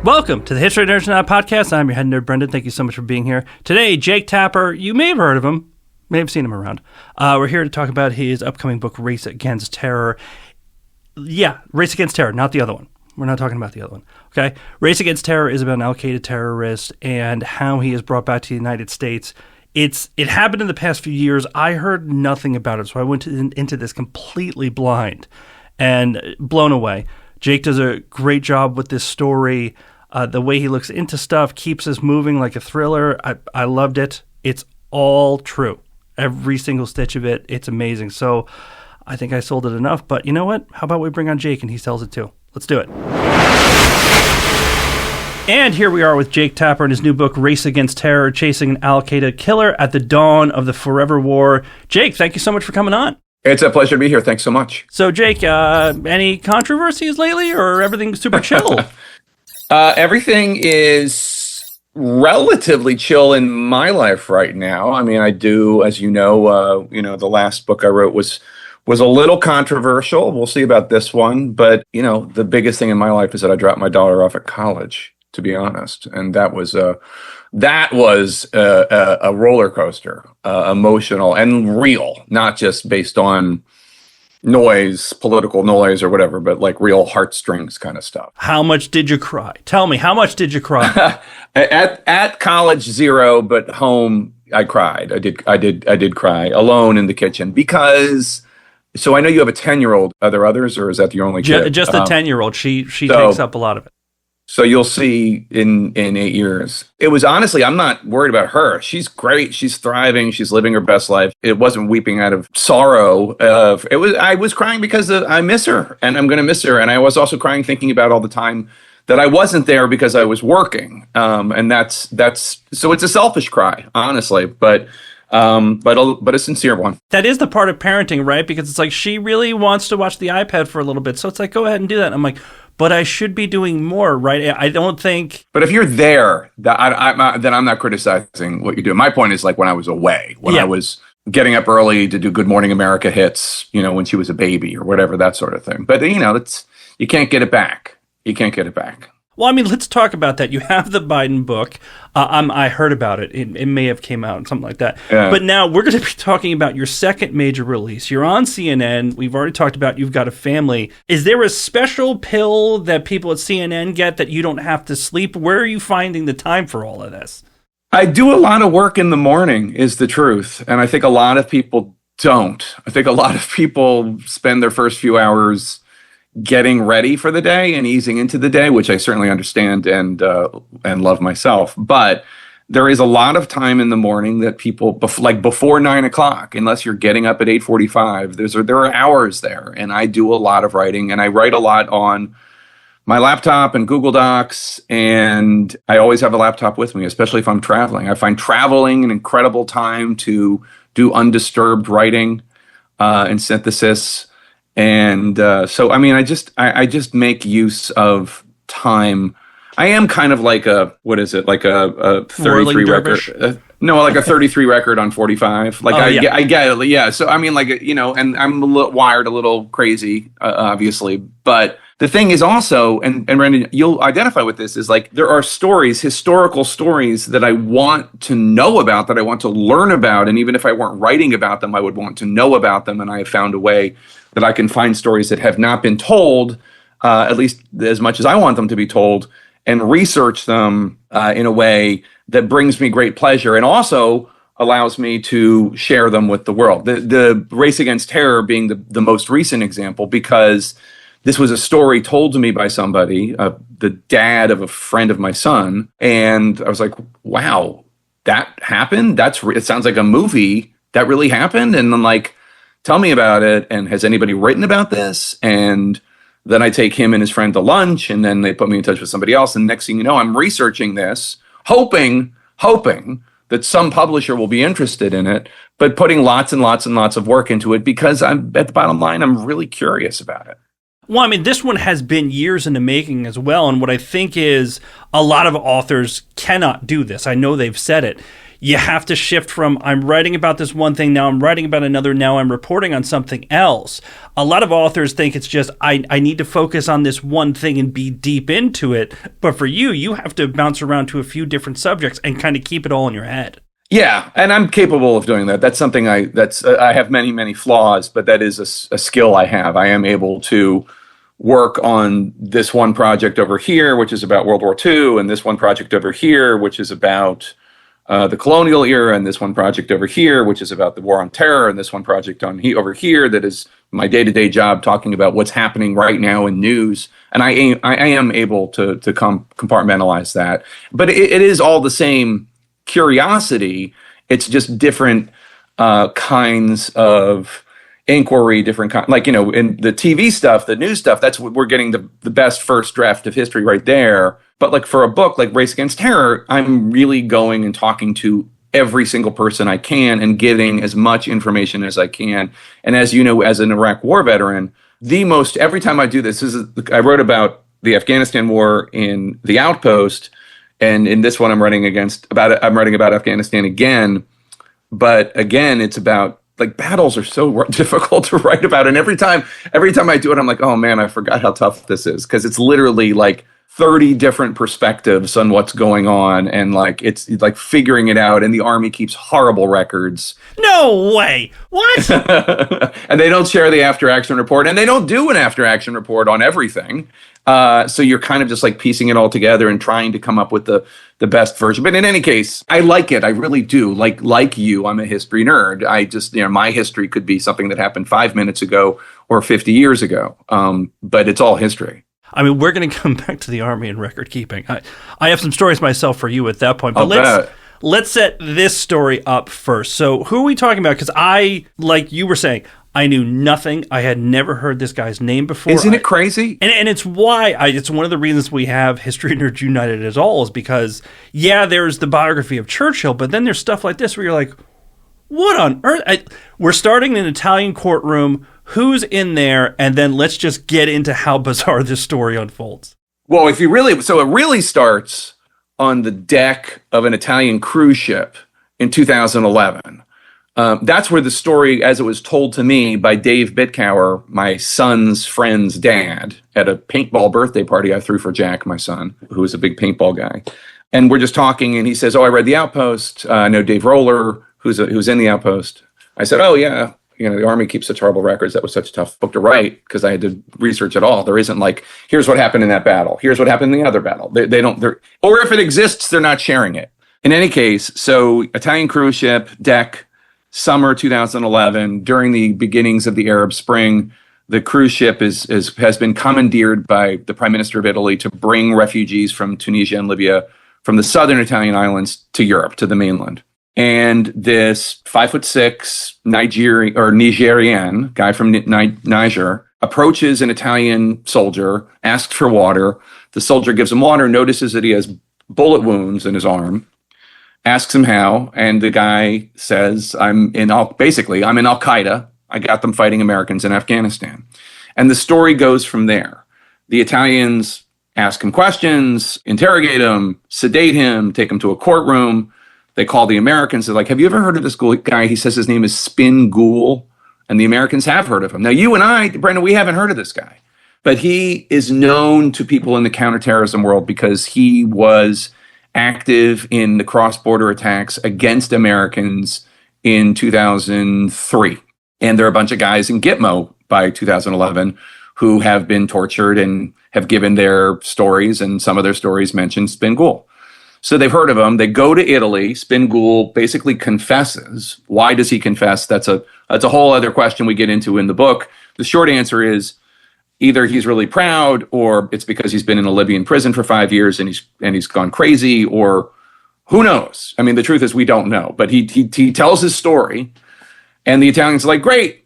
Welcome to the History Nerds Not podcast. I'm your head nerd, Brendan. Thank you so much for being here. Today, Jake Tapper, you may have heard of him, may have seen him around. We're here to talk about his upcoming book, Race Against Terror. Yeah, Race Against Terror, not the other one. We're not talking about the other one, okay? Race Against Terror is about an Al-Qaeda terrorist and how he is brought back to the United States. It happened in the past few years. I heard nothing about it, so I went into this completely blind and blown away. Jake does a great job with this story. The way he looks into stuff keeps us moving like a thriller. I loved it. It's all true. Every single stitch of it. It's amazing. So I think I sold it enough. But you know what? How about we bring on Jake and he sells it too? Let's do it. And here we are with Jake Tapper and his new book, Race Against Terror, Chasing an Al-Qaeda Killer at the Dawn of the Forever War. Jake, thank you so much for coming on. It's a pleasure to be here. Thanks so much. So, Jake, any controversies lately or everything's super chill? Everything is relatively chill in my life right now. I mean, I do, as you know, the last book I wrote was a little controversial. We'll see about this one. But, the biggest thing in my life is that I dropped my daughter off at college, to be honest. And that was a roller coaster, emotional and real, not just based on noise, political noise or whatever, but like real heartstrings kind of stuff. How much did you cry? Tell me, how much did you cry? At college, zero, but home, I cried. I did cry alone in the kitchen because. So I know you have a 10-year-old. Are there others, or is that your only kid? Just a 10-year-old. She takes up a lot of it. So you'll see in 8 years. It was honestly, I'm not worried about her. She's great. She's thriving. She's living her best life. It wasn't weeping out of sorrow. I was crying because I miss her and I'm going to miss her. And I was also crying thinking about all the time that I wasn't there because I was working. And that's so it's a selfish cry, honestly, but a sincere one. That is the part of parenting, right? Because it's like she really wants to watch the iPad for a little bit. So it's like, go ahead and do that. And I'm like, but I should be doing more, right? I don't think. But if you're there, then I'm not criticizing what you do. My point is like when I was away, when I was getting up early to do Good Morning America hits, when she was a baby or whatever, that sort of thing. But, you can't get it back. You can't get it back. Well, I mean, let's talk about that. You have the Biden book. I heard about it. It may have came out, something like that. Yeah. But now we're going to be talking about your second major release. You're on CNN. We've already talked about You've Got a Family. Is there a special pill that people at CNN get that you don't have to sleep? Where are you finding the time for all of this? I do a lot of work in the morning, is the truth. And I think a lot of people don't. I think a lot of people spend their first few hours getting ready for the day and easing into the day, which I certainly understand and love myself. But there is a lot of time in the morning that people, before 9 o'clock, unless you're getting up at 8:45, there are hours there. And I do a lot of writing, and I write a lot on my laptop and Google Docs, and I always have a laptop with me, especially if I'm traveling. I find traveling an incredible time to do undisturbed writing and synthesis. And so, I mean, I just make use of time. I am kind of like a 33 record. Like a 33 record on 45. Like I get it. Yeah. So, I mean, and I'm wired a little crazy, obviously. But the thing is also, and Brendan, you'll identify with this, is like there are stories, historical stories that I want to know about, that I want to learn about. And even if I weren't writing about them, I would want to know about them. And I have found a way that I can find stories that have not been told, at least as much as I want them to be told, and research them in a way that brings me great pleasure and also allows me to share them with the world. The Race Against Terror being the most recent example, because this was a story told to me by somebody, the dad of a friend of my son, and I was like, wow, that happened? It sounds like a movie. That really happened? And I'm like, tell me about it. And has anybody written about this? And then I take him and his friend to lunch, and then they put me in touch with somebody else. And next thing you know, I'm researching this, hoping that some publisher will be interested in it, but putting lots and lots and lots of work into it because at the bottom line, I'm really curious about it. Well, I mean, this one has been years in the making as well. And what I think is a lot of authors cannot do this. I know they've said it. you have to shift from I'm writing about this one thing, now I'm writing about another, now I'm reporting on something else. A lot of authors think it's just I need to focus on this one thing and be deep into it. But for you, you have to bounce around to a few different subjects and kind of keep it all in your head. Yeah, and I'm capable of doing that. That's something I have many flaws, but that is a skill I have. I am able to work on this one project over here, which is about World War II, and this one project over here, which is about the colonial era, and this one project over here, which is about the war on terror, and this one project over here that is my day-to-day job, talking about what's happening right now in news. And I am able to compartmentalize that. But it is all the same curiosity. It's just different kinds of inquiry, like, in the TV stuff, the news stuff, that's what we're getting the best first draft of history right there. But like for a book like Race Against Terror, I'm really going and talking to every single person I can and getting as much information as I can. And as you know, as an Iraq war veteran, every time I do this, I wrote about the Afghanistan war in The Outpost, and in this one I'm writing about Afghanistan again. But again, it's about, like, battles are so difficult to write about. And every time I do it, I'm like, oh man, I forgot how tough this is. Because it's literally like 30 different perspectives on what's going on. And like, it's like figuring it out. And the Army keeps horrible records. No way. What? And they don't share the after action report. And they don't do an after action report on everything. So you're kind of just like piecing it all together and trying to come up with the best version. But in any case, I like it. I really do. Like you, I'm a history nerd. I just, my history could be something that happened 5 minutes ago or 50 years ago. But it's all history. I mean, we're going to come back to the Army and record keeping. I have some stories myself for you at that point. But let's set this story up first. So who are we talking about? Because like you were saying, I knew nothing. I had never heard this guy's name before. Isn't it crazy? And it's why it's one of the reasons we have History Nerds United at all, is because, yeah, there's the biography of Churchill, but then there's stuff like this where you're like, what on earth? We're starting an Italian courtroom. Who's in there? And then let's just get into how bizarre this story unfolds. Well, it really starts on the deck of an Italian cruise ship in 2011. That's where the story, as it was told to me by Dave Bitcower, my son's friend's dad, at a paintball birthday party I threw for Jack, my son, who was a big paintball guy. And we're just talking, and he says, "Oh, I read The Outpost. I know Dave Roller, who's in The Outpost." I said, "Oh, yeah. The Army keeps such horrible records. That was such a tough book to write," because I had to research it all. There isn't like, here's what happened in that battle. Here's what happened in the other battle. They don't, or if it exists, they're not sharing it. In any case, so Italian cruise ship, deck, summer 2011, during the beginnings of the Arab Spring, the cruise ship has been commandeered by the Prime Minister of Italy to bring refugees from Tunisia and Libya from the southern Italian islands to Europe, to the mainland. And this 5'6" Nigerian guy from Niger approaches an Italian soldier, asks for water. The soldier gives him water, notices that he has bullet wounds in his arm, asks him how, and the guy says, I'm in Al-Qaeda. I got them fighting Americans in Afghanistan. And the story goes from there. The Italians ask him questions, interrogate him, sedate him, take him to a courtroom. They call the Americans. They're like, "Have you ever heard of this guy?" He says his name is Spin Ghul. And the Americans have heard of him. Now, you and I, Brendan, we haven't heard of this guy. But he is known to people in the counterterrorism world because he was active in the cross-border attacks against Americans in 2003. And there are a bunch of guys in Gitmo by 2011 who have been tortured and have given their stories, and some of their stories mention Spin Ghul. So they've heard of him. They go to Italy. Spin Ghul basically confesses. Why does he confess? That's a whole other question we get into in the book. The short answer is either he's really proud, or it's because he's been in a Libyan prison for 5 years and he's gone crazy, or who knows? I mean, the truth is we don't know. But he tells his story, and the Italians are like, "Great,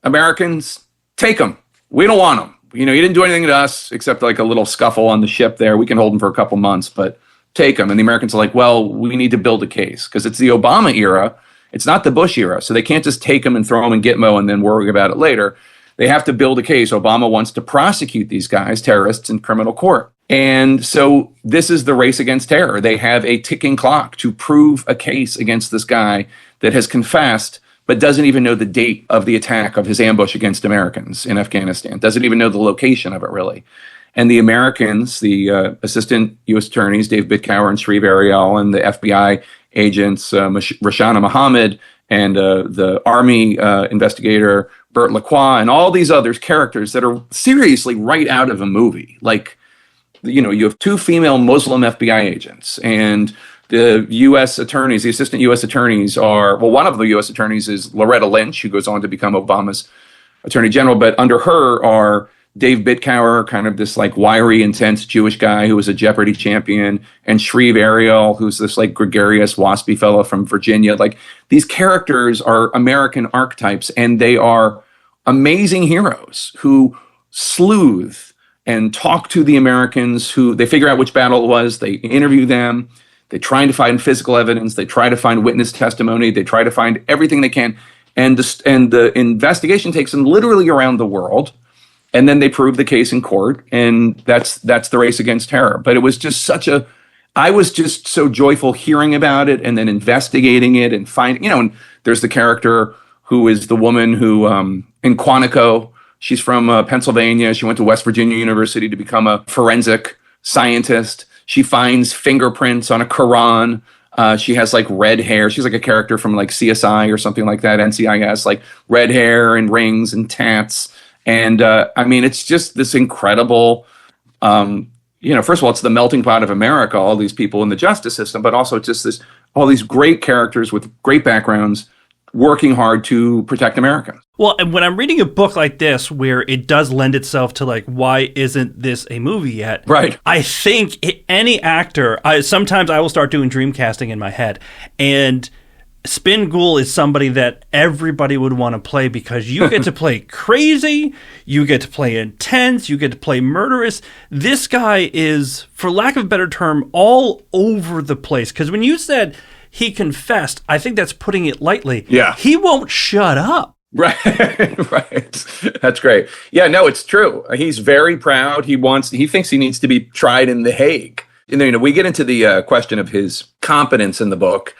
Americans, take him. We don't want him. He didn't do anything to us except like a little scuffle on the ship there. We can hold him for a couple months, but take him." And the Americans are like, "Well, we need to build a case," because it's the Obama era. It's not the Bush era. So they can't just take him and throw him in Gitmo and then worry about it later. They have to build a case. Obama wants to prosecute these guys, terrorists, in criminal court. And so this is the race against terror. They have a ticking clock to prove a case against this guy that has confessed, but doesn't even know the date of the attack, of his ambush against Americans in Afghanistan, doesn't even know the location of it, really. And the Americans, the assistant U.S. attorneys, Dave Bitcower and Shreve Ariel, and the FBI agents, Rashana Mohammed, and the Army investigator, Bert Lacroix, and all these other characters that are seriously right out of a movie. Like, you have two female Muslim FBI agents, and the U.S. attorneys, the assistant U.S. attorneys one of the U.S. attorneys is Loretta Lynch, who goes on to become Obama's attorney general, but under her are Dave Bitcower, kind of this like wiry, intense Jewish guy who was a Jeopardy champion, and Shreve Ariel, who's this like gregarious, waspy fellow from Virginia. Like, these characters are American archetypes, and they are amazing heroes who sleuth and talk to the Americans, who they figure out which battle it was, they interview them, they try to find physical evidence, they try to find witness testimony, they try to find everything they can. And the investigation takes them literally around the world, and then they prove the case in court, and that's the race against terror. But it was just I was just so joyful hearing about it and then investigating it and finding, and there's the character who is the woman who, in Quantico, she's from Pennsylvania. She went to West Virginia University to become a forensic scientist. She finds fingerprints on a Quran. She has like red hair. She's like a character from like CSI or something like that, NCIS, like red hair and rings and tats. And it's just this incredible, first of all, it's the melting pot of America, all these people in the justice system, but also just all these great characters with great backgrounds working hard to protect Americans. Well, and when I'm reading a book like this, where it does lend itself to like, why isn't this a movie yet? Right. I think any actor, sometimes I will start doing dream casting in my head, and Spin Ghul is somebody that everybody would want to play, because you get to play crazy, you get to play intense, you get to play murderous. This guy is, for lack of a better term, all over the place. Because when you said he confessed, I think that's putting it lightly. Yeah. He won't shut up. Right. Right. That's great. Yeah, no, it's true. He's very proud. He thinks he needs to be tried in The Hague. And, we get into the question of his competence in the book,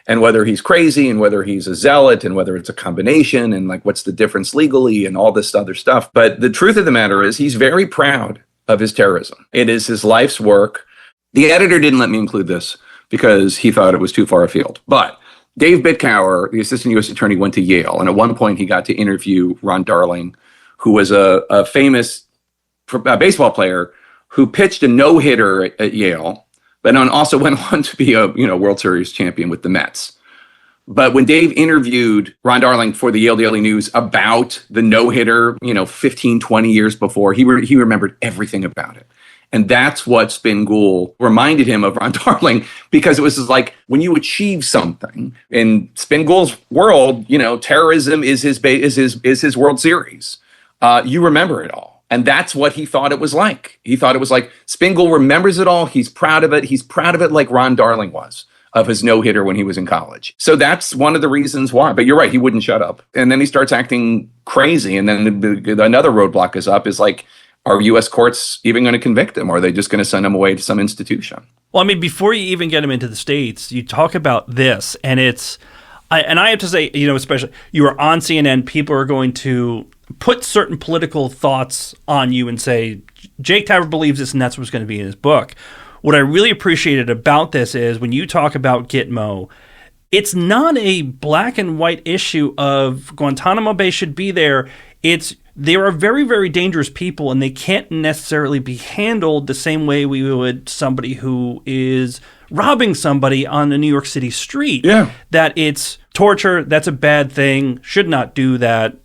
and whether he's crazy, and whether he's a zealot, and whether it's a combination, and like what's the difference legally, and all this other stuff. But the truth of the matter is, he's very proud of his terrorism. It is his life's work. The editor didn't let me include this because he thought it was too far afield. But Dave Bitcower, the assistant U.S. attorney, went to Yale. And at one point, he got to interview Ron Darling, who was a famous baseball player who pitched a no-hitter at Yale, but also went on to be a World Series champion with the Mets. But when Dave interviewed Ron Darling for the Yale Daily News about the no-hitter, 15, 20 years before, he remembered everything about it. And that's what Spin Ghul reminded him of Ron Darling, because it was like, when you achieve something in Spin Ghul's world, terrorism is his World Series. You remember it all. And that's what he thought it was like. He thought it was like, Spin Ghul remembers it all. He's proud of it. He's proud of it like Ron Darling was of his no-hitter when he was in college. So that's one of the reasons why. But you're right, he wouldn't shut up. And then he starts acting crazy. And then another roadblock is like, are U.S. courts even going to convict him, or are they just going to send him away to some institution? Well, before you even get him into the States, you talk about this, and I have to say, especially you are on CNN, people are going to put certain political thoughts on you and say, Jake Tapper believes this, and that's what's going to be in his book. What I really appreciated about this is when you talk about Gitmo, it's not a black and white issue of Guantanamo Bay should be there. There are very, very dangerous people, and they can't necessarily be handled the same way we would somebody who is robbing somebody on a New York City street. Yeah. That it's torture, that's a bad thing, should not do that,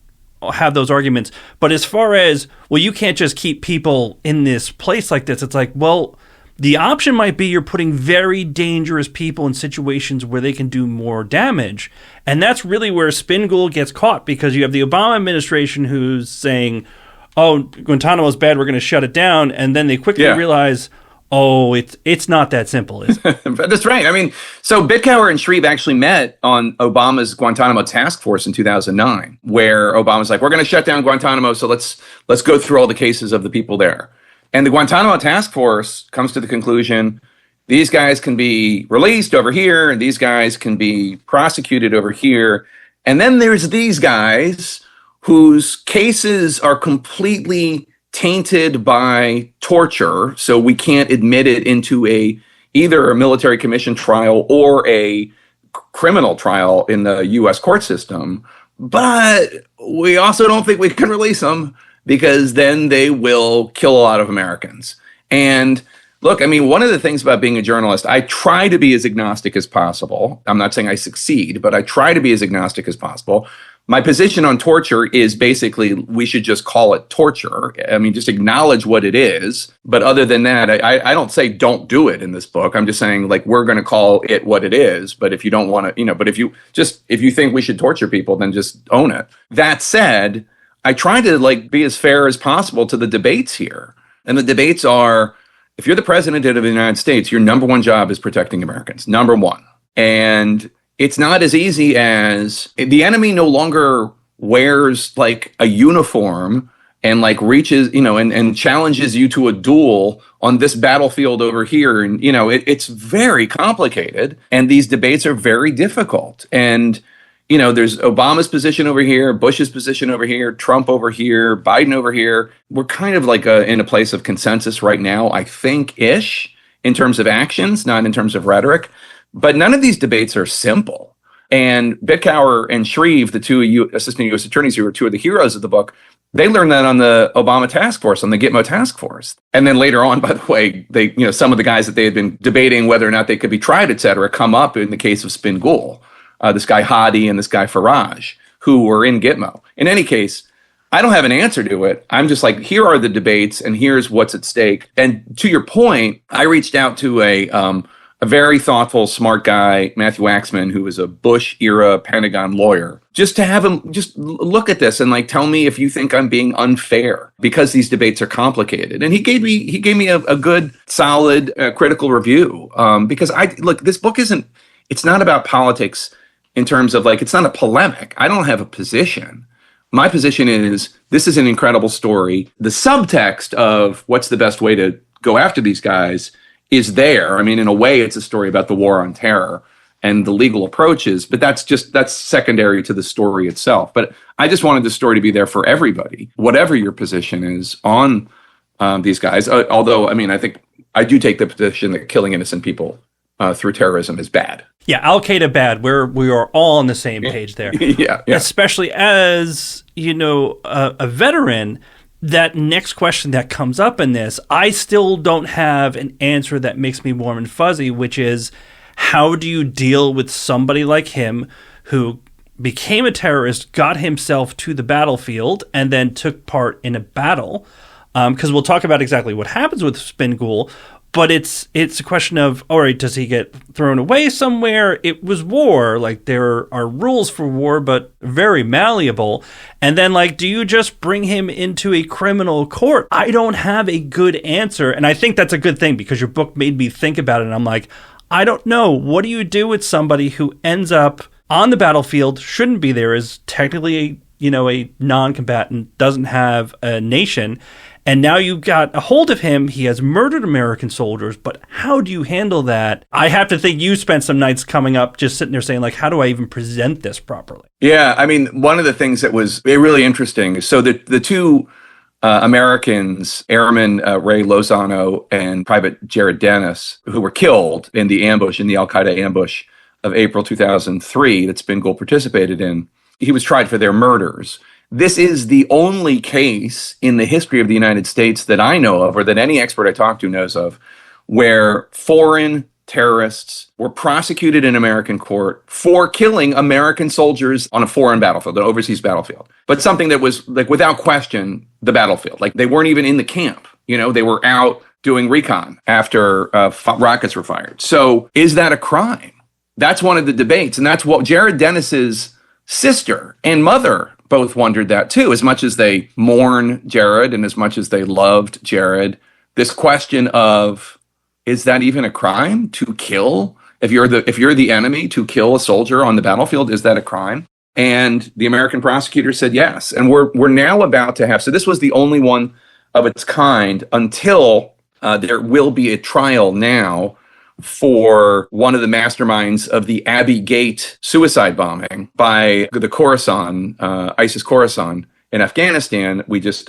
have those arguments. But as far as, well, you can't just keep people in this place like this, it's like, well, the option might be you're putting very dangerous people in situations where they can do more damage. And that's really where Spin Ghul gets caught, because you have the Obama administration who's saying, oh, Guantanamo is bad, we're going to shut it down. And then they quickly realize, oh, it's not that simple, is it? That's right. So Bitcower and Shreve actually met on Obama's Guantanamo task force in 2009, where Obama's like, we're going to shut down Guantanamo, so let's go through all the cases of the people there. And the Guantanamo Task Force comes to the conclusion these guys can be released over here, and these guys can be prosecuted over here. And then there's these guys whose cases are completely tainted by torture, so we can't admit it into either a military commission trial or a criminal trial in the U.S. court system. But we also don't think we can release them because then they will kill a lot of Americans. And look, I mean, one of the things about being a journalist, I try to be as agnostic as possible. I'm not saying I succeed, but I try to be as agnostic as possible. My position on torture is basically we should just call it torture. I mean, just acknowledge what it is. But other than that, I don't say don't do it in this book. I'm just saying, like, we're going to call it what it is. But if you don't want to, but if you think we should torture people, then just own it. That said, I try to be as fair as possible to the debates here. And the debates are, if you're the president of the United States, your number one job is protecting Americans, number one. And it's not as easy as the enemy no longer wears a uniform and reaches, and challenges you to a duel on this battlefield over here. And, it's very complicated. And these debates are very difficult. And, there's Obama's position over here, Bush's position over here, Trump over here, Biden over here. We're kind of in a place of consensus right now, I think-ish, in terms of actions, not in terms of rhetoric. But none of these debates are simple. And Bitcower and Shreve, the two assistant U.S. attorneys who are two of the heroes of the book, they learned that on the Obama task force, on the Gitmo task force. And then later on, by the way, they, some of the guys that they had been debating whether or not they could be tried, et cetera, come up in the case of Spin Ghul. This guy Hadi and this guy Faraj, who were in Gitmo. In any case, I don't have an answer to it. I'm just here are the debates and here's what's at stake. And to your point, I reached out to a very thoughtful, smart guy, Matthew Waxman, who was a Bush-era Pentagon lawyer, just to have him just look at this and tell me if you think I'm being unfair because these debates are complicated. And he gave me a good, solid, critical review because this book it's not about politics in terms of it's not a polemic. I don't have a position. My position is this is an incredible story. The subtext of what's the best way to go after these guys is there. I mean, in a way, it's a story about the war on terror and the legal approaches, but that's secondary to the story itself. But I just wanted the story to be there for everybody, whatever your position is on these guys. Although, I mean, I think I do take the position that killing innocent people through terrorism is bad. Yeah, Al-Qaeda bad. We are all on the same page there. Yeah. Especially as, a veteran, that next question that comes up in this, I still don't have an answer that makes me warm and fuzzy, which is, how do you deal with somebody like him who became a terrorist, got himself to the battlefield, and then took part in a battle? Because we'll talk about exactly what happens with Spin Ghul, but it's a question of, all right, does he get thrown away somewhere? It was war. There are rules for war, but very malleable. And then, do you just bring him into a criminal court? I don't have a good answer. And I think that's a good thing because your book made me think about it. And I'm like, I don't know. What do you do with somebody who ends up on the battlefield, shouldn't be there, is technically a non-combatant, doesn't have a nation, and now you've got a hold of him. He has murdered American soldiers, but how do you handle that? I have to think you spent some nights coming up just sitting there saying, how do I even present this properly? Yeah, I mean, one of the things that was really interesting, so the two Americans, Airman Ray Lozano and Private Jared Dennis, who were killed in the Al-Qaeda ambush of April 2003 that Spin Ghul participated in, he was tried for their murders. This is the only case in the history of the United States that I know of, or that any expert I talk to knows of, where foreign terrorists were prosecuted in American court for killing American soldiers on a foreign battlefield, an overseas battlefield. But something that was, without question, the battlefield. They weren't even in the camp. They were out doing recon after rockets were fired. So is that a crime? That's one of the debates. And that's what Jared Dennis's sister and mother both wondered that too. As much as they mourn Jared and as much as they loved Jared, this question of, is that even a crime to kill? If you're the enemy, to kill a soldier on the battlefield, is that a crime? And the American prosecutor said yes. And we're now about to have, so this was the only one of its kind until there will be a trial now for one of the masterminds of the Abbey Gate suicide bombing by the Khorasan, ISIS Khorasan in Afghanistan. We just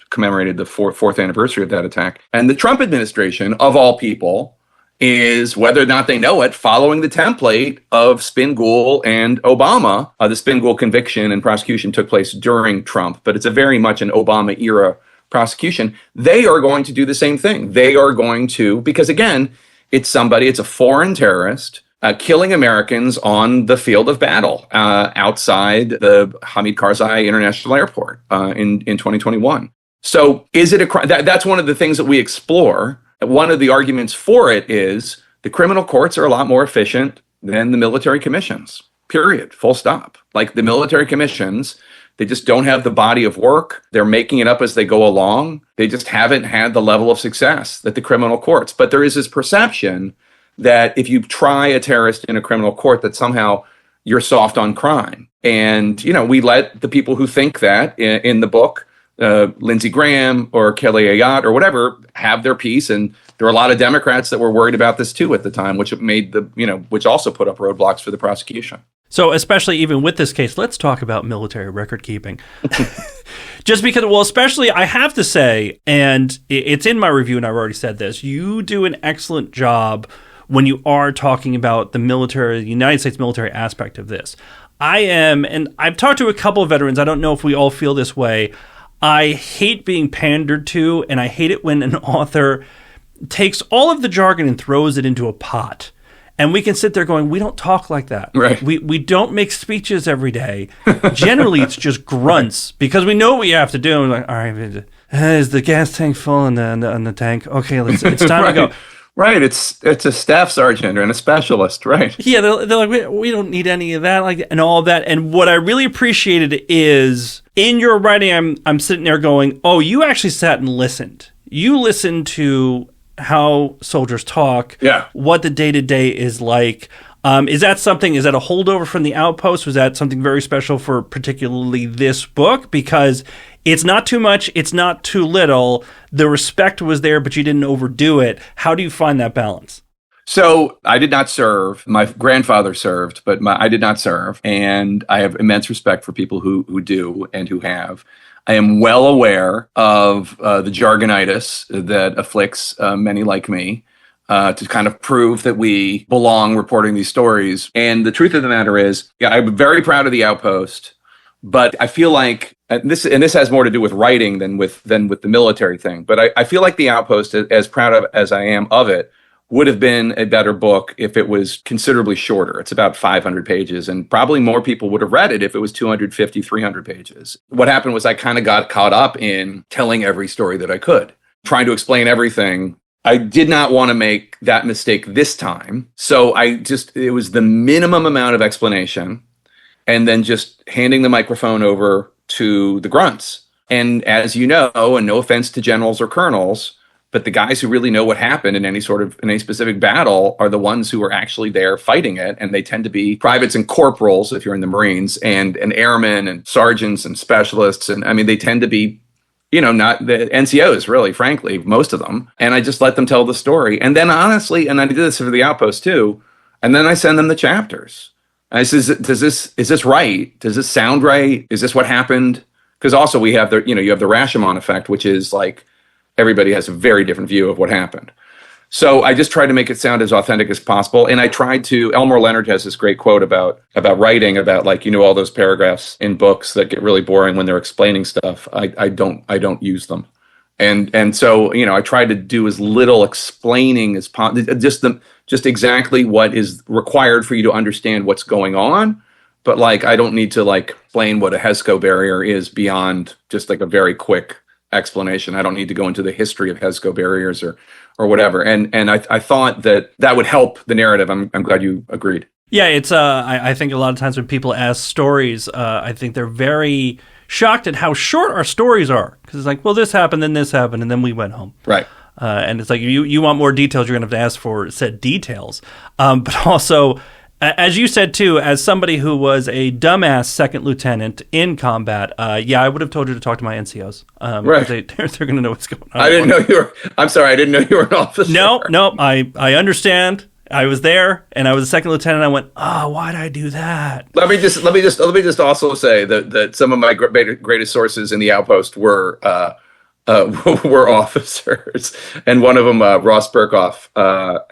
commemorated the fourth anniversary of that attack. And the Trump administration, of all people, is, whether or not they know it, following the template of Spin Ghul and Obama. The Spin Ghul conviction and prosecution took place during Trump, but it's a very much an Obama-era prosecution. They are going to do the same thing. They are going to, because again, it's a foreign terrorist killing Americans on the field of battle outside the Hamid Karzai International Airport in 2021. So is it a crime? That's one of the things that we explore. One of the arguments for it is the criminal courts are a lot more efficient than the military commissions, period, full stop. Like the military commissions, they just don't have the body of work. They're making it up as they go along. They just haven't had the level of success that the criminal courts. But there is this perception that if you try a terrorist in a criminal court, that somehow you're soft on crime. And, we let the people who think that in the book, Lindsey Graham or Kelly Ayotte or whatever, have their piece. And there were a lot of Democrats that were worried about this too at the time, which made which also put up roadblocks for the prosecution. So especially even with this case, let's talk about military record keeping. Just because, especially I have to say, and it's in my review and I've already said this, you do an excellent job when you are talking about the military, the United States military aspect of this. And I've talked to a couple of veterans, I don't know if we all feel this way. I hate being pandered to, and I hate it when an author takes all of the jargon and throws it into a pot. And we can sit there going, we don't talk like that. Right. We don't make speeches every day. Generally, it's just grunts because we know what you have to do. And we're like, all right, is the gas tank full on the tank? Okay, it's time right. to go. Right, it's a staff sergeant and a specialist, right? Yeah, they're like, we don't need any of that, and all of that. And what I really appreciated is in your writing, I'm sitting there going, oh, you actually sat and listened. You listened to how soldiers talk, what the day-to-day is like. Is that a holdover from The Outpost? Was that something very special for particularly this book? Because it's not too much, it's not too little. The respect was there, but you didn't overdo it. How do you find that balance? So I did not serve. My grandfather served, but I did not serve. And I have immense respect for people who do and who have. I am well aware of the jargonitis that afflicts many like me. To kind of prove that we belong reporting these stories. And the truth of the matter is, I'm very proud of The Outpost, but I feel like, and this has more to do with writing than with the military thing, but I feel like The Outpost, as proud of as I am of it, would have been a better book if it was considerably shorter. It's about 500 pages, and probably more people would have read it if it was 250, 300 pages. What happened was I kind of got caught up in telling every story that I could, trying to explain everything. I did not want to make that mistake this time. So it was the minimum amount of explanation and then just handing the microphone over to the grunts. And as you know, and no offense to generals or colonels, but the guys who really know what happened in any specific battle are the ones who are actually there fighting it. And they tend to be privates and corporals, if you're in the Marines, and airmen and sergeants and specialists. And I mean, they tend to be not the NCOs, really, frankly, most of them. And I just let them tell the story. And then honestly, and I did this for The Outpost too, and then I send them the chapters. I says, is this right? Does this sound right? Is this what happened? Because also you have the Rashomon effect, which is like everybody has a very different view of what happened. So I just tried to make it sound as authentic as possible. And I tried to, Elmore Leonard has this great quote about writing, about all those paragraphs in books that get really boring when they're explaining stuff. I don't use them. And so, I tried to do as little explaining as possible, just exactly what is required for you to understand what's going on. But I don't need to explain what a HESCO barrier is beyond just a very quick explanation. I don't need to go into the history of HESCO barriers or whatever. And I thought that would help the narrative. I'm glad you agreed. Yeah, it's I think a lot of times when people ask stories, I think they're very shocked at how short our stories are. Because it's well, this happened, and then we went home. Right. And it's you want more details, you're going to have to ask for said details. But also, As you said, too, as somebody who was a dumbass second lieutenant in combat, I would have told you to talk to my NCOs. Right. They're going to know what's going on. I didn't know you were, I'm sorry, I didn't know you were an officer. No, I understand. I was there, and I was a second lieutenant. I went, why'd I do that? Let me just also say that some of my greatest sources in the outpost were officers, and one of them, Ross Burkoff,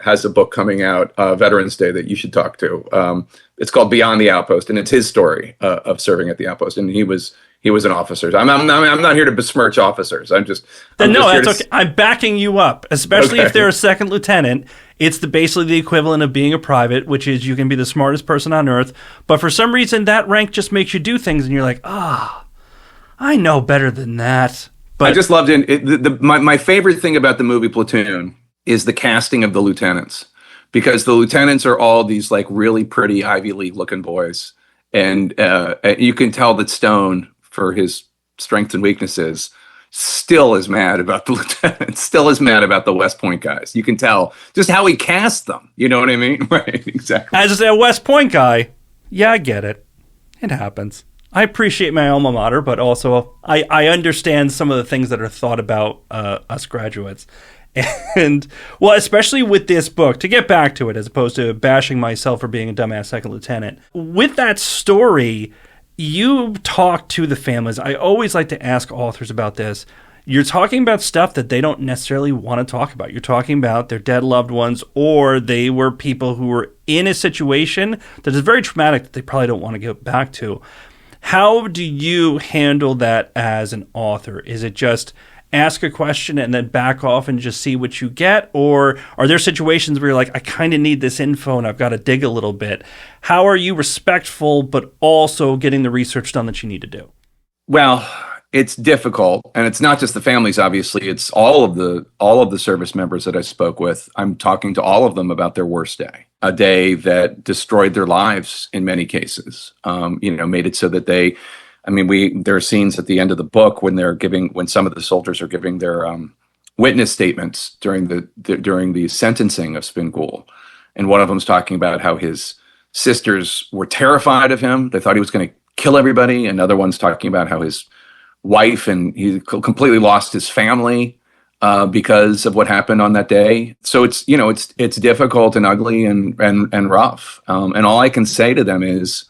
has a book coming out, Veterans Day, that you should talk to. It's called Beyond the Outpost, and it's his story of serving at the outpost, and he was an officer. I'm not here to besmirch officers. That's okay. I'm backing you up, especially if they're a second lieutenant. It's basically the equivalent of being a private, which is you can be the smartest person on earth, but for some reason that rank just makes you do things, and you're like, I know better than that. But I just loved it. My favorite thing about the movie Platoon is the casting of the lieutenants, because the lieutenants are all these like really pretty Ivy League looking boys, and you can tell that Stone, for his strengths and weaknesses, still is mad about the lieutenants, still is mad about the West Point guys. You can tell just how he cast them. You know what I mean? Right, exactly. As a West Point guy, yeah, I get it. It happens. I appreciate my alma mater, but also I understand some of the things that are thought about us graduates. And, well, especially with this book, to get back to it, as opposed to bashing myself for being a dumbass second lieutenant, with that story, you talk to the families. I always like to ask authors about this. You're talking about stuff that they don't necessarily want to talk about. You're talking about their dead loved ones, or they were people who were in a situation that is very traumatic that they probably don't want to get back to. How do you handle that as an author? Is it just ask a question and then back off and just see what you get? Or are there situations where you're like, I kind of need this info and I've got to dig a little bit? How are you respectful, but also getting the research done that you need to do? Well, it's difficult, and it's not just the families, obviously. It's all of the service members that I spoke with. I'm talking to all of them about their worst day, a day that destroyed their lives in many cases. Made it so that there are scenes at the end of the book when some of the soldiers are giving their witness statements during the sentencing of Spin Ghul, and one of them's talking about how his sisters were terrified of him. They thought he was going to kill everybody. Another one's talking about how his wife and he completely lost his family because of what happened on that day. So it's difficult and ugly and rough. And all I can say to them is,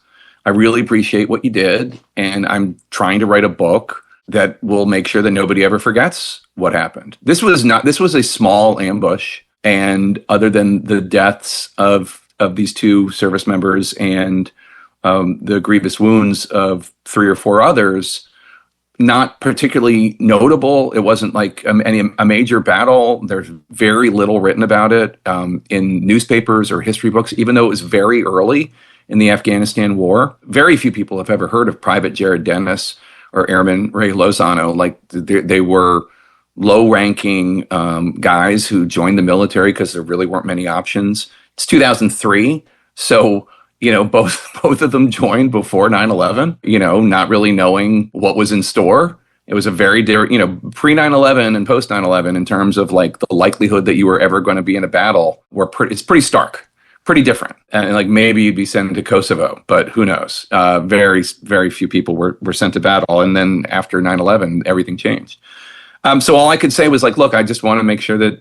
I really appreciate what you did, and I'm trying to write a book that will make sure that nobody ever forgets what happened. This was a small ambush, and other than the deaths of these two service members and the grievous wounds of 3 or 4 others, not particularly notable. It wasn't like a major battle. There's very little written about it in newspapers or history books, even though it was very early in the Afghanistan war. Very few people have ever heard of Private Jared Dennis or Airman Ray Lozano. Like they were low-ranking guys who joined the military because there really weren't many options. It's 2003, so both of them joined before 9/11. Not really knowing what was in store. It was a very pre 9/11 and post 9/11 in terms of like the likelihood that you were ever going to be in a battle. It's pretty stark. Pretty different. And like maybe you'd be sent to Kosovo, but who knows? Very, very few people were sent to battle. And then after 9/11, everything changed. So all I could say was like, look, I just want to make sure that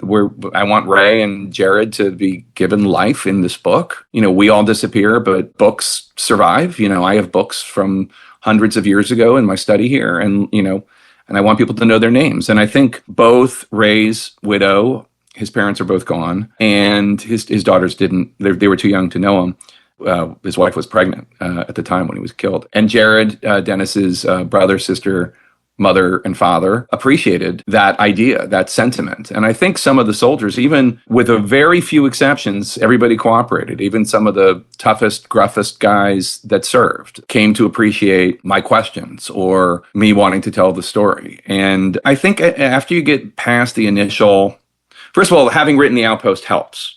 I want Ray and Jared to be given life in this book. We all disappear, but books survive. I have books from hundreds of years ago in my study here, and I want people to know their names. And I think both Ray's widow, his parents are both gone, and his daughters didn't. They were too young to know him. His wife was pregnant at the time when he was killed. And Jared, Dennis's brother, sister, mother, and father appreciated that idea, that sentiment. And I think some of the soldiers, even with a very few exceptions, everybody cooperated. Even some of the toughest, gruffest guys that served came to appreciate my questions or me wanting to tell the story. And I think after you get past the initial... First of all, having written The Outpost helps,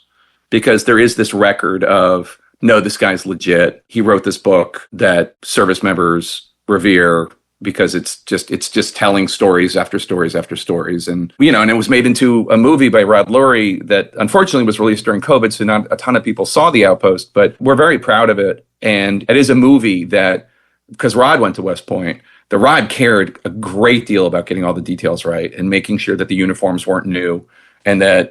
because there is this record of, no, this guy's legit. He wrote this book that service members revere. because it's just telling stories after stories after stories. And, and it was made into a movie by Rod Lurie that unfortunately was released during COVID. So not a ton of people saw The Outpost, but we're very proud of it. And it is a movie that, because Rod went to West Point, the Rod cared a great deal about getting all the details right and making sure that the uniforms weren't new and that,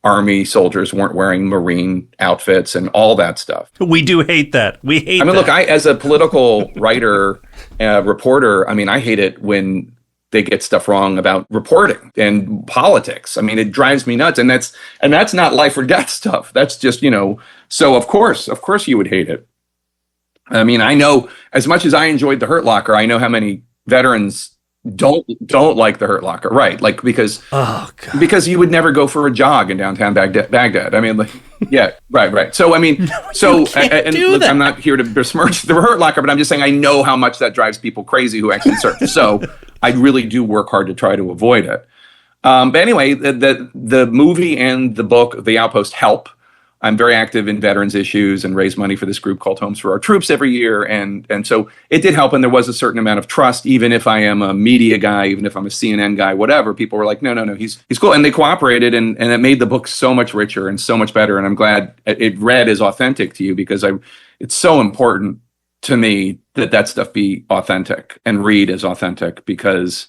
Army soldiers weren't wearing Marine outfits and all that stuff. We do hate that. We hate that. Look, as a political writer, reporter, I hate it when they get stuff wrong about reporting and politics. It drives me nuts. And that's not life or death stuff. That's just, so of course you would hate it. I know as much as I enjoyed The Hurt Locker, I know how many veterans don't like The Hurt Locker, right? Like because you would never go for a jog in downtown Baghdad. Yeah, right. So look, I'm not here to besmirch The Hurt Locker, but I'm just saying I know how much that drives people crazy who actually serve. So I really do work hard to try to avoid it. But anyway, the movie and the book, The Outpost, help. I'm very active in veterans issues and raise money for this group called Homes for Our Troops every year. And so it did help. And there was a certain amount of trust, even if I am a media guy, even if I'm a CNN guy, whatever. People were like, no, he's cool. And they cooperated. And it made the book so much richer and so much better. And I'm glad it read as authentic to you, because it's so important to me that stuff be authentic and read as authentic, because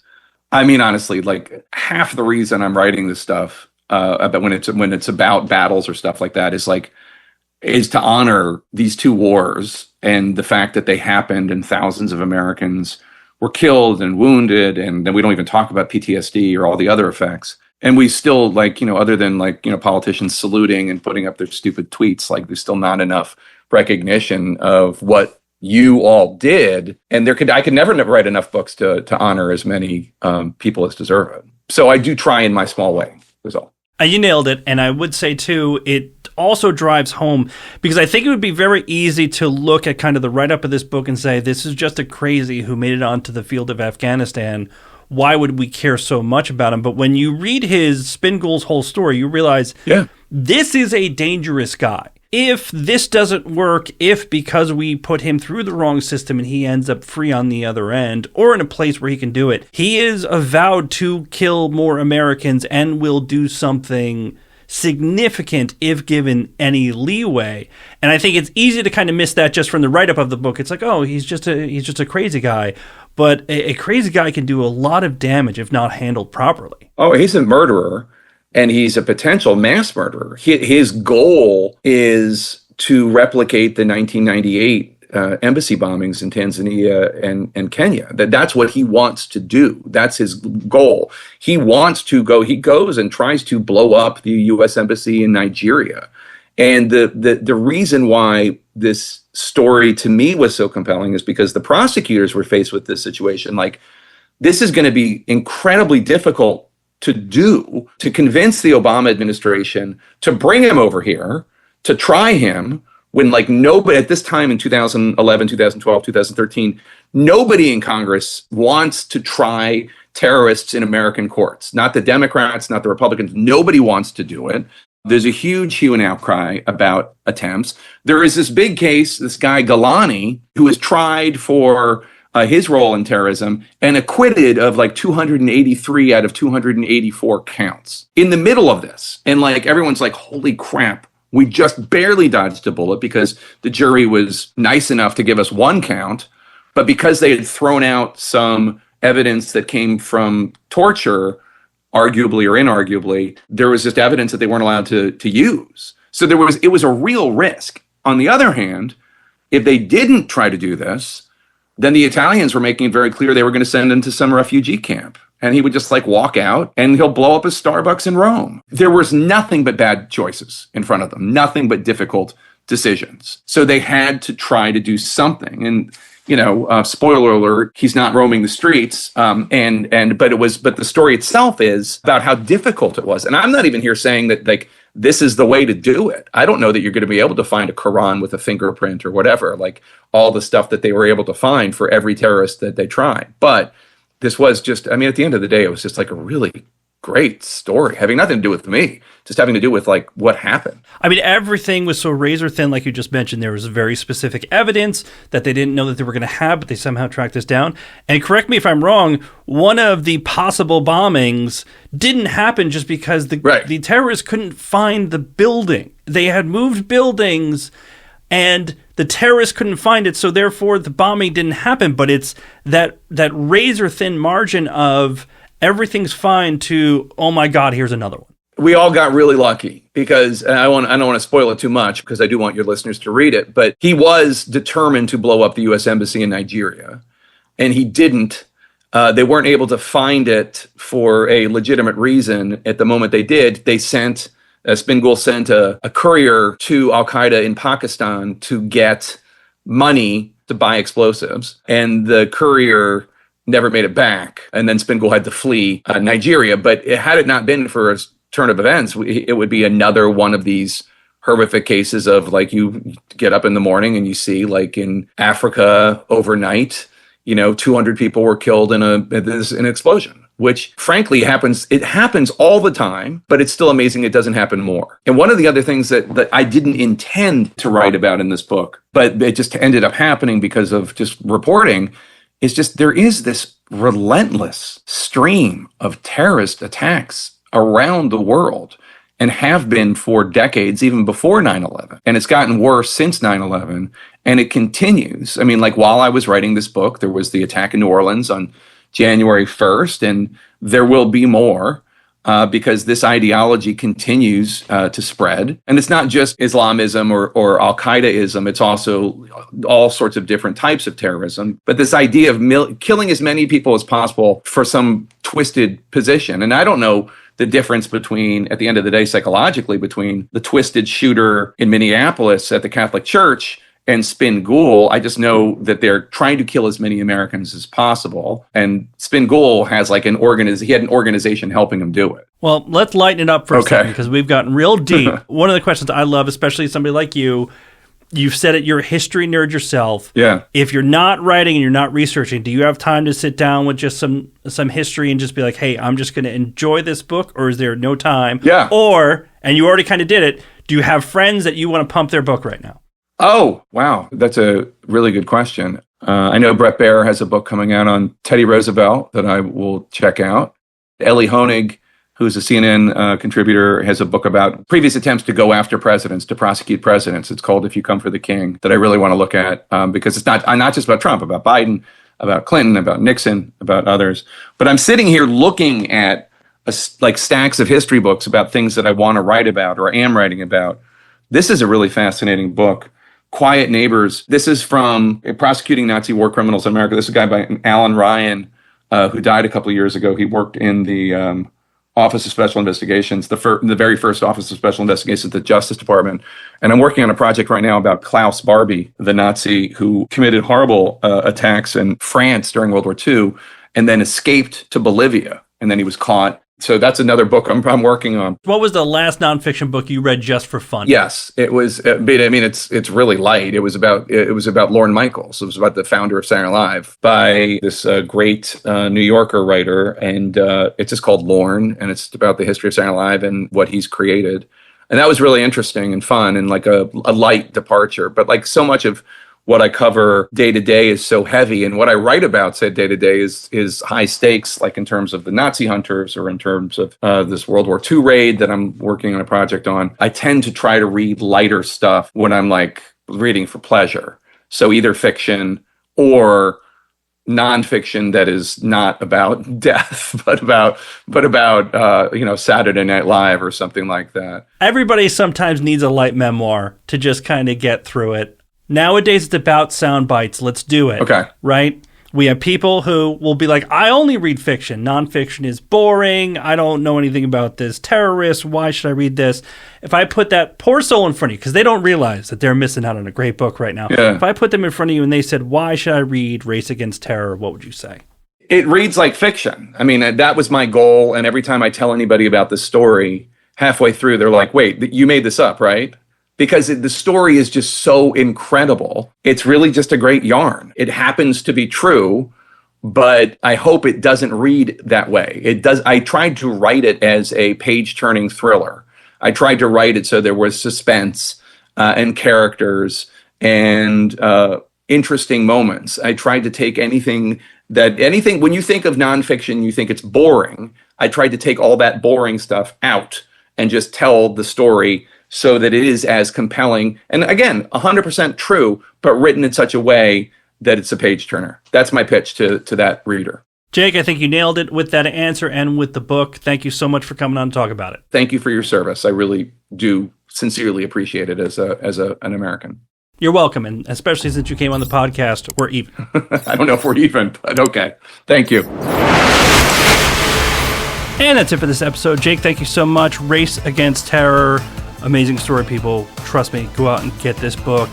honestly, like half the reason I'm writing this stuff about when it's about battles or stuff like that is to honor these two wars and the fact that they happened and thousands of Americans were killed and wounded, and then we don't even talk about PTSD or all the other effects. And we still other than politicians saluting and putting up their stupid tweets, there's still not enough recognition of what you all did. And I could never write enough books to honor as many people as deserve it. So I do try in my small way. That's all. You nailed it. And I would say, too, it also drives home, because I think it would be very easy to look at kind of the write-up of this book and say, this is just a crazy who made it onto the field of Afghanistan. Why would we care so much about him? But when you read Ghul's whole story, you realize this is a dangerous guy. If this doesn't work, if because we put him through the wrong system and he ends up free on the other end, or in a place where he can do it, he is avowed to kill more Americans and will do something significant if given any leeway. And I think it's easy to kind of miss that just from the write-up of the book. It's like, oh, he's just a crazy guy. But a crazy guy can do a lot of damage if not handled properly. Oh, he's a murderer. And he's a potential mass murderer. His goal is to replicate the 1998 embassy bombings in Tanzania and Kenya. That's what he wants to do. That's his goal. He goes and tries to blow up the U.S. embassy in Nigeria. And the reason why this story to me was so compelling is because the prosecutors were faced with this situation. This is going to be incredibly difficult to convince the Obama administration to bring him over here, to try him, when nobody at this time in 2011, 2012, 2013, nobody in Congress wants to try terrorists in American courts. Not the Democrats, not the Republicans. Nobody wants to do it. There's a huge hue and outcry about attempts. There is this big case, this guy Galani, who was tried for his role in terrorism and acquitted of 283 out of 284 counts in the middle of this. And everyone's like, holy crap, we just barely dodged a bullet because the jury was nice enough to give us one count. But because they had thrown out some evidence that came from torture, arguably or inarguably, there was just evidence that they weren't allowed to use. So it was a real risk. On the other hand, if they didn't try to do this, then the Italians were making it very clear they were going to send him to some refugee camp. And he would just walk out and he'll blow up a Starbucks in Rome. There was nothing but bad choices in front of them, nothing but difficult decisions. So they had to try to do something. And, spoiler alert, he's not roaming the streets. But the story itself is about how difficult it was. And I'm not even here saying that this is the way to do it. I don't know that you're going to be able to find a Quran with a fingerprint or whatever, all the stuff that they were able to find for every terrorist that they tried. But this was just, at the end of the day, it was just a really great story, having nothing to do with me, just having to do with like what happened. I mean, everything was so razor thin, like you just mentioned. There was very specific evidence that they didn't know that they were going to have, but they somehow tracked this down. And correct me if I'm wrong, one of the possible bombings didn't happen just because the terrorists couldn't find the building. They had moved buildings and the terrorists couldn't find it, so therefore the bombing didn't happen. But it's that razor thin margin of everything's fine to, oh my God, here's another one. We all got really lucky because I don't want to spoil it too much because I do want your listeners to read it. But he was determined to blow up the U.S. Embassy in Nigeria, and he didn't. They weren't able to find it for a legitimate reason. At the moment they did, they sent, Ghul sent a courier to Al-Qaeda in Pakistan to get money to buy explosives. And the courier never made it back. And then Ghul had to flee Nigeria. But had it not been for a turn of events, it would be another one of these horrific cases of like you get up in the morning and you see like in Africa overnight, 200 people were killed in an explosion, which frankly happens. It happens all the time, but it's still amazing it doesn't happen more. And one of the other things that I didn't intend to write about in this book, but it just ended up happening because of just reporting, is just there is this relentless stream of terrorist attacks around the world and have been for decades, even before 9/11. And it's gotten worse since 9/11, and it continues. I mean, like while I was writing this book, there was the attack in New Orleans on January 1st, and there will be more because this ideology continues to spread. And it's not just Islamism or Al-Qaedaism, it's also all sorts of different types of terrorism. But this idea of killing as many people as possible for some twisted position. And I don't know the difference between, at the end of the day, psychologically, between the twisted shooter in Minneapolis at the Catholic Church and Ghul. I just know that they're trying to kill as many Americans as possible. And Ghul has like he had an organization helping him do it. Well, let's lighten it up for a second because we've gotten real deep. One of the questions I love, especially somebody like you, you've said it, you're a history nerd yourself. Yeah. If you're not writing and you're not researching, do you have time to sit down with just some history and just be like, hey, I'm just going to enjoy this book, or is there no time? Yeah. Or, and you already kind of did it, do you have friends that you want to pump their book right now? Oh, wow. That's a really good question. I know Brett Baer has a book coming out on Teddy Roosevelt that I will check out. Ellie Honig, who's a CNN contributor, has a book about previous attempts to go after presidents, to prosecute presidents. It's called If You Come for the King, that I really want to look at because it's not just about Trump, about Biden, about Clinton, about Nixon, about others. But I'm sitting here looking at like stacks of history books about things that I want to write about or am writing about. This is a really fascinating book. Quiet Neighbors. This is from Prosecuting Nazi War Criminals in America. This is a guy by Alan Ryan who died a couple of years ago. He worked in the Office of Special Investigations, the very first Office of Special Investigations at the Justice Department. And I'm working on a project right now about Klaus Barbie, the Nazi who committed horrible attacks in France during World War II and then escaped to Bolivia. And then he was caught. So that's another book I'm working on. What was the last nonfiction book you read just for fun? Yes, it was. I mean, it's really light. It was about Lorne Michaels. It was about the founder of Saturday Night Live by this great New Yorker writer, and it's just called Lorne, and it's about the history of Saturday Night Live and what he's created. And that was really interesting and fun, and like a light departure. But like so much of what I cover day to day is so heavy, and what I write about said day to day is high stakes, like in terms of the Nazi hunters or in terms of this World War II raid that I'm working on a project on. I tend to try to read lighter stuff when I'm like reading for pleasure. So either fiction or nonfiction that is not about death, but about Saturday Night Live or something like that. Everybody sometimes needs a light memoir to just kind of get through it. Nowadays, it's about sound bites. Let's do it. Okay. Right? We have people who will be like, I only read fiction. Nonfiction is boring. I don't know anything about this terrorist. Why should I read this? If I put that poor soul in front of you, because they don't realize that they're missing out on a great book right now. Yeah. If I put them in front of you and they said, why should I read Race Against Terror? What would you say? It reads like fiction. I mean, that was my goal. And every time I tell anybody about this story, halfway through, they're like, wait, you made this up, right? Because the story is just so incredible. It's really just a great yarn. It happens to be true, but I hope it doesn't read that way. It does. I tried to write it as a page-turning thriller. I tried to write it so there was suspense and characters and interesting moments. I tried to take anything, when you think of nonfiction, you think it's boring. I tried to take all that boring stuff out and just tell the story so that it is as compelling. And again, 100% true, but written in such a way that it's a page turner. That's my pitch to that reader. Jake, I think you nailed it with that answer and with the book. Thank you so much for coming on to talk about it. Thank you for your service. I really do sincerely appreciate it as an American. You're welcome, and especially since you came on the podcast, we're even. I don't know if we're even, but okay. Thank you. And that's it for this episode. Jake, thank you so much. Race Against Terror. Amazing story, people. Trust me, go out and get this book.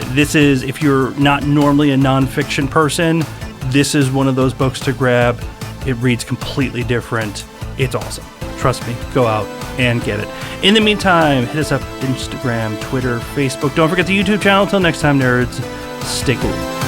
This is, if you're not normally a nonfiction person, this is one of those books to grab. It reads completely different. It's awesome. Trust me, go out and get it. In the meantime, hit us up Instagram, Twitter, Facebook. Don't forget the YouTube channel. Until next time, nerds, stay cool.